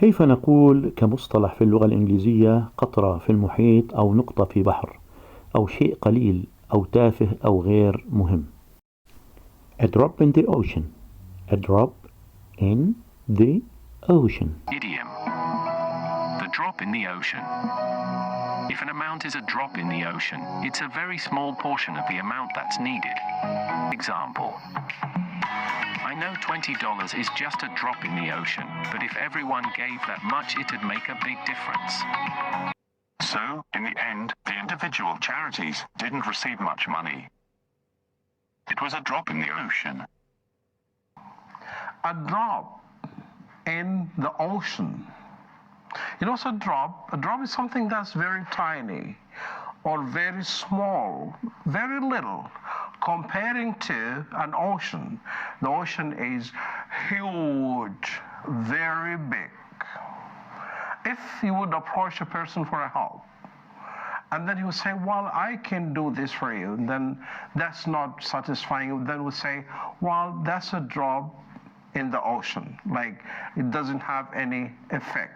كيف نقول كمصطلح في اللغة الإنجليزية قطرة في المحيط أو نقطة في بحر أو شيء قليل أو تافه أو غير مهم؟ A drop in the ocean. A drop in the ocean. Idiom. The drop in the ocean. If an amount is a drop in the ocean, it's a very small portion of the amount that's needed. Example. I know $20 is just a drop in the ocean, but if everyone gave that much, it'd make a big difference. So, in the end, the individual charities didn't receive much money. It was a drop in the ocean. A drop in the ocean. You know, a drop is something that's very tiny or very small, very little, comparing to an ocean. The ocean is huge, very big. If you would approach a person for a help, and then he would say, well, I can do this for you, and then that's not satisfying. Then we say, well, that's a drop in the ocean. Like, it doesn't have any effect.